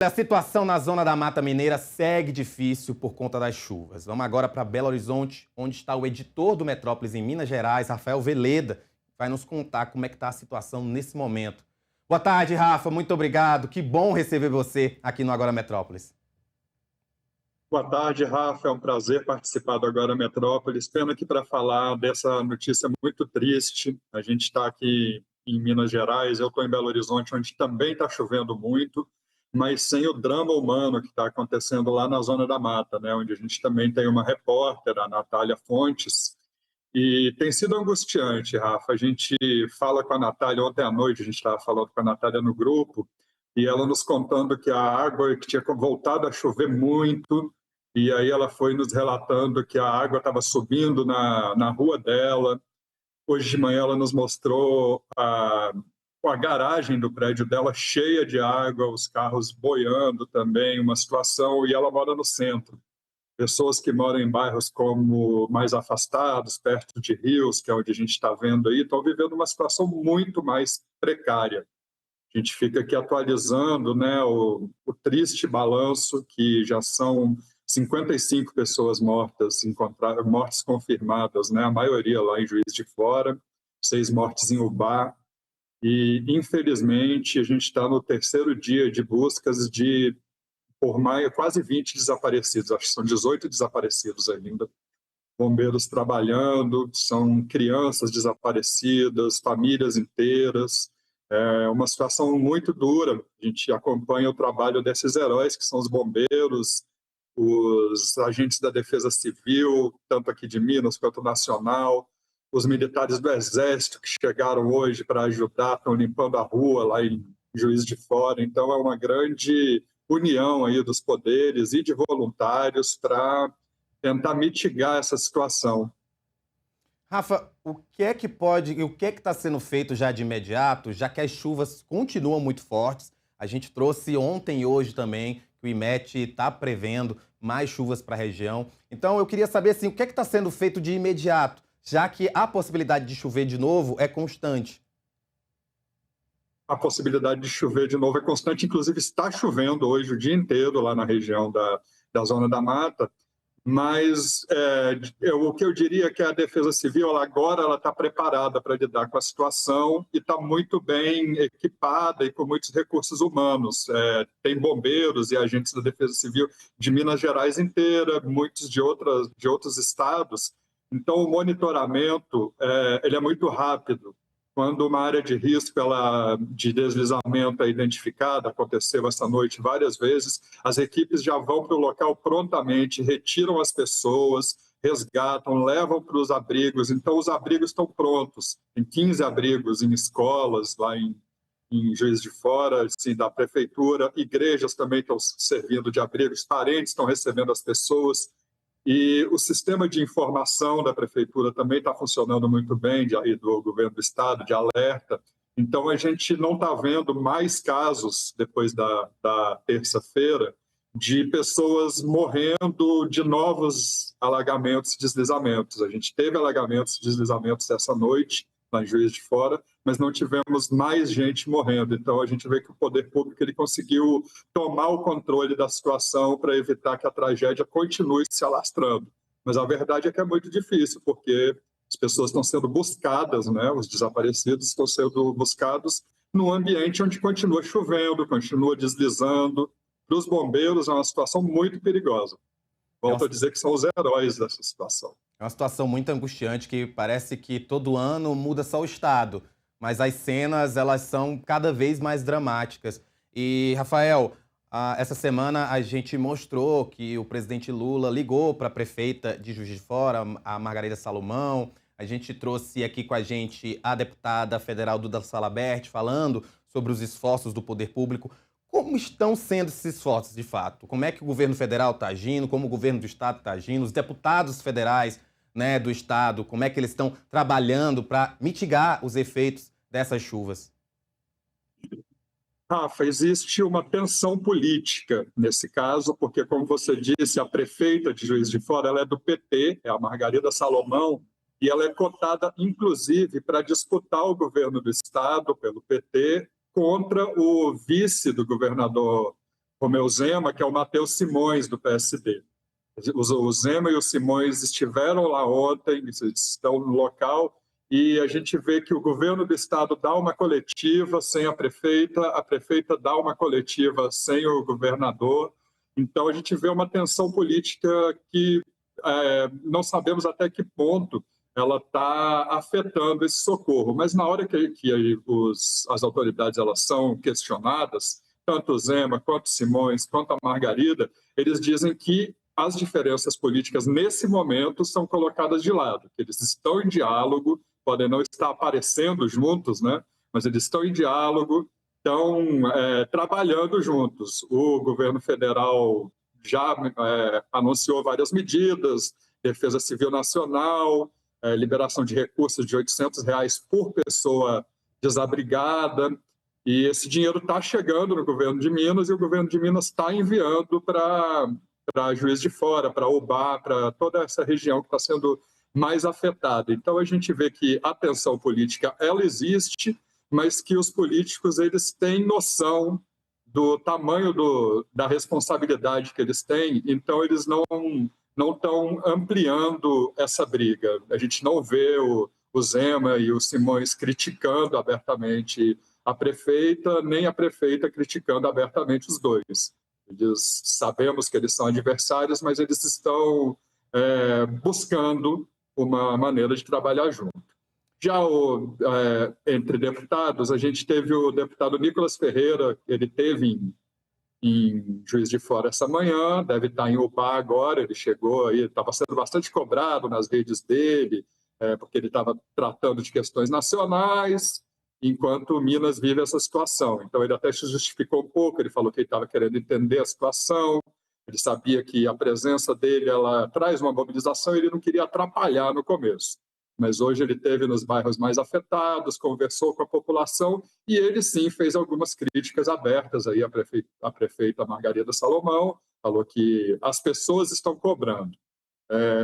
A situação na zona da Mata Mineira segue difícil por conta das chuvas. Vamos agora para Belo Horizonte, onde está o editor do Metrópolis em Minas Gerais, Rafael Veleda, que vai nos contar como é que está a situação nesse momento. Boa tarde, Rafa. Muito obrigado. Que bom receber você aqui no Agora Metrópolis. Boa tarde, Rafa. É um prazer participar do Agora Metrópolis. Pena aqui para falar dessa notícia muito triste. A gente está aqui em Minas Gerais, eu estou em Belo Horizonte, onde também está chovendo muito, mas sem o drama humano que está acontecendo lá na Zona da Mata, né? Onde a gente também tem uma repórter, a Natália Fontes, e tem sido angustiante, Rafa. A gente fala com a Natália, ontem à noite a gente estava falando com a Natália no grupo, e ela nos contando que a água que tinha voltado a chover muito, e aí ela foi nos relatando que a água estava subindo na rua dela. Hoje de manhã ela nos mostrou a garagem do prédio dela cheia de água, os carros boiando também, uma situação, e ela mora no centro. Pessoas que moram em bairros como mais afastados, perto de rios, que é onde a gente está vendo aí, estão vivendo uma situação muito mais precária. A gente fica aqui atualizando, né, o triste balanço, que já são 55 pessoas mortas, mortes confirmadas, né, a maioria lá em Juiz de Fora, 6 mortes em Ubá, e infelizmente a gente está no terceiro dia de buscas por quase 20 desaparecidos, acho que são 18 desaparecidos ainda. Bombeiros trabalhando, são crianças desaparecidas, famílias inteiras. É uma situação muito dura. A gente acompanha o trabalho desses heróis, que são os bombeiros, os agentes da Defesa Civil, tanto aqui de Minas quanto nacional, os militares do Exército que chegaram hoje para ajudar, estão limpando a rua lá em Juiz de Fora. Então, é uma grande união aí dos poderes e de voluntários para tentar mitigar essa situação. Rafa, o que é que está sendo feito já de imediato, já que as chuvas continuam muito fortes? A gente trouxe ontem e hoje também que o IMET está prevendo mais chuvas para a região. Então eu queria saber assim, o que é que está sendo feito de imediato, já que a possibilidade de chover de novo é constante. A possibilidade de chover de novo é constante, inclusive está chovendo hoje o dia inteiro lá na região da Zona da Mata, mas o que eu diria é que a Defesa Civil agora ela está preparada para lidar com a situação e está muito bem equipada e com muitos recursos humanos. Tem bombeiros e agentes da Defesa Civil de Minas Gerais inteira, muitos de outros estados. Então, o monitoramento ele é muito rápido. Quando uma área de risco de deslizamento é identificada, aconteceu essa noite várias vezes, as equipes já vão para o local prontamente, retiram as pessoas, resgatam, levam para os abrigos. Então, os abrigos estão prontos. Tem 15 abrigos em escolas, lá em Juiz de Fora, assim, da prefeitura. Igrejas também estão servindo de abrigos, parentes estão recebendo as pessoas. E o sistema de informação da prefeitura também está funcionando muito bem, e do governo do estado, de alerta. Então, a gente não está vendo mais casos, depois da terça-feira, de pessoas morrendo de novos alagamentos e deslizamentos. A gente teve alagamentos e deslizamentos essa noite, lá em Juiz de Fora, mas não tivemos mais gente morrendo. Então, a gente vê que o poder público ele conseguiu tomar o controle da situação para evitar que a tragédia continue se alastrando. Mas a verdade é que é muito difícil, porque as pessoas estão sendo buscadas, né? Os desaparecidos estão sendo buscados num ambiente onde continua chovendo, continua deslizando. Para os bombeiros é uma situação muito perigosa. É uma, Volto a dizer que são os heróis dessa situação. é uma situação muito angustiante que parece que todo ano muda só o estado, mas as cenas elas são cada vez mais dramáticas. E, Rafael, essa semana a gente mostrou que o presidente Lula ligou para a prefeita de Juiz de Fora, a Margarida Salomão. A gente trouxe aqui com a gente a deputada federal Duda Salabert falando sobre os esforços do poder público. Como estão sendo esses esforços, de fato? Como é que o governo federal está agindo? Como o governo do estado está agindo? Os deputados federais, né, do estado, como é que eles estão trabalhando para mitigar os efeitos dessas chuvas? Rafa, existe uma tensão política nesse caso, porque, como você disse, a prefeita de Juiz de Fora ela é do PT, é a Margarida Salomão, e ela é cotada, inclusive, para disputar o governo do estado pelo PT contra o vice do governador Romeu Zema, que é o Matheus Simões, do PSD. O Zema e o Simões estiveram lá ontem, estão no local, e a gente vê que o governo do estado dá uma coletiva sem a prefeita dá uma coletiva sem o governador. Então, a gente vê uma tensão política que não sabemos até que ponto ela está afetando esse socorro. Mas na hora que as autoridades elas são questionadas, tanto o Zema, quanto o Simões, quanto a Margarida, eles dizem que as diferenças políticas nesse momento são colocadas de lado, que eles estão em diálogo, podem não estar aparecendo juntos, né? Mas eles estão em diálogo, estão trabalhando juntos. O governo federal já anunciou várias medidas, Defesa Civil Nacional, liberação de recursos de R$ 800 por pessoa desabrigada, e esse dinheiro está chegando no governo de Minas, e o governo de Minas está enviando para Juiz de Fora, para Ubá, para toda essa região que está sendo mais afetada. Então, a gente vê que a tensão política ela existe, mas que os políticos eles têm noção do tamanho da responsabilidade que eles têm, então eles não estão ampliando essa briga. A gente não vê o Zema e o Simões criticando abertamente a prefeita, nem a prefeita criticando abertamente os dois. Sabemos que eles são adversários, mas eles estão buscando uma maneira de trabalhar junto. Já entre deputados, a gente teve o deputado Nicolas Ferreira, ele teve em Juiz de Fora essa manhã, deve estar em Ubá agora, ele chegou aí, estava sendo bastante cobrado nas redes dele, porque ele estava tratando de questões nacionais, enquanto Minas vive essa situação. Então, ele até se justificou um pouco, ele falou que ele estava querendo entender a situação, ele sabia que a presença dele ela traz uma mobilização e ele não queria atrapalhar no começo. Mas hoje ele esteve nos bairros mais afetados, conversou com a população e ele sim fez algumas críticas abertas aí à prefeita Margarida Salomão, falou que as pessoas estão cobrando.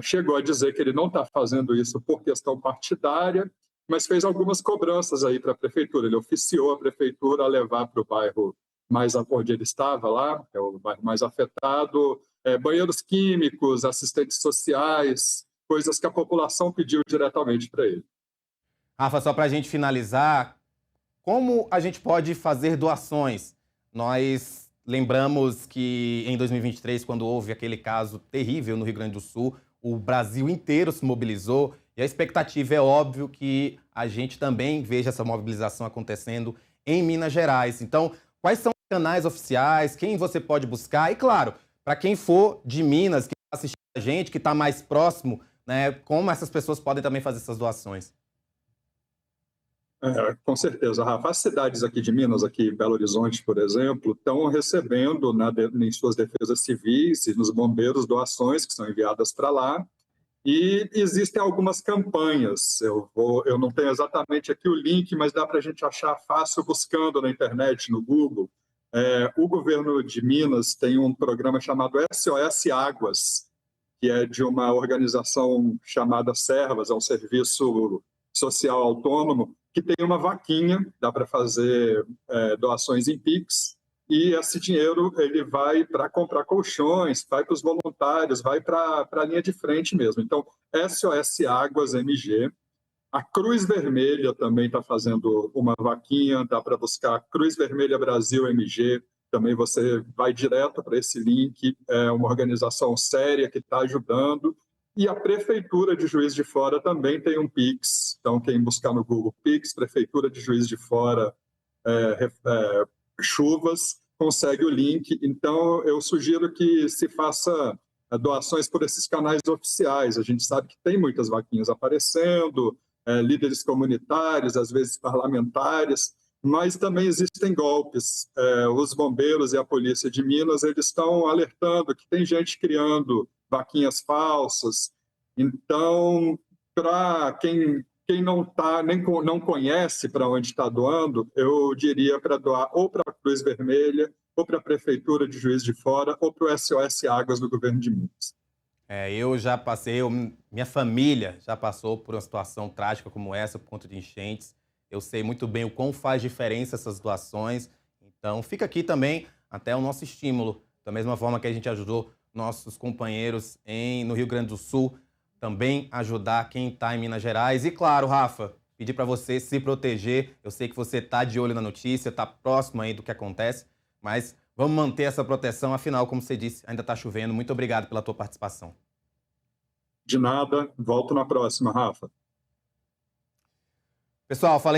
Chegou a dizer que ele não está fazendo isso por questão partidária, mas fez algumas cobranças aí para a prefeitura. Ele oficiou a prefeitura a levar para o bairro mais onde ele estava lá, que é o bairro mais afetado, banheiros químicos, assistentes sociais, coisas que a população pediu diretamente para ele. Rafa, só para a gente finalizar, como a gente pode fazer doações? Nós lembramos que em 2023, quando houve aquele caso terrível no Rio Grande do Sul, o Brasil inteiro se mobilizou e a expectativa é óbvio que a gente também veja essa mobilização acontecendo em Minas Gerais. Então, quais são os canais oficiais, quem você pode buscar? E claro, para quem for de Minas, que está assistindo a gente, que está mais próximo, né, como essas pessoas podem também fazer essas doações? Com certeza, Rafa. As cidades aqui de Minas, aqui Belo Horizonte, por exemplo, estão recebendo em suas defesas civis e nos bombeiros doações que são enviadas para lá. E existem algumas campanhas. Eu não tenho exatamente aqui o link, mas dá para a gente achar fácil buscando na internet, no Google. O governo de Minas tem um programa chamado SOS Águas, que é de uma organização chamada Servas, é um serviço social autônomo, que tem uma vaquinha, dá para fazer doações em Pix, e esse dinheiro ele vai para comprar colchões, vai para os voluntários, vai para a linha de frente mesmo. Então, SOS Águas MG. A Cruz Vermelha também está fazendo uma vaquinha, dá para buscar Cruz Vermelha Brasil MG, também você vai direto para esse link, é uma organização séria que está ajudando. E a Prefeitura de Juiz de Fora também tem um Pix, então quem buscar no Google Pix, Prefeitura de Juiz de Fora, chuvas, consegue o link. Então, eu sugiro que se faça doações por esses canais oficiais. A gente sabe que tem muitas vaquinhas aparecendo, líderes comunitários, às vezes parlamentares, mas também existem golpes. Os bombeiros e a polícia de Minas eles estão alertando que tem gente criando vaquinhas falsas. Então, para quem não conhece para onde está doando, eu diria para doar ou para a Cruz Vermelha, ou para a Prefeitura de Juiz de Fora, ou para o SOS Águas do governo de Minas. Eu já passei, minha família já passou por uma situação trágica como essa, por conta de enchentes. Eu sei muito bem o quão faz diferença essas doações. Então, fica aqui também até o nosso estímulo. Da mesma forma que a gente ajudou nossos companheiros no Rio Grande do Sul, também ajudar quem está em Minas Gerais. E claro, Rafa, pedir para você se proteger. Eu sei que você está de olho na notícia, está próximo aí do que acontece, mas vamos manter essa proteção. Afinal, como você disse, ainda está chovendo. Muito obrigado pela tua participação. De nada, volto na próxima, Rafa. Pessoal, falei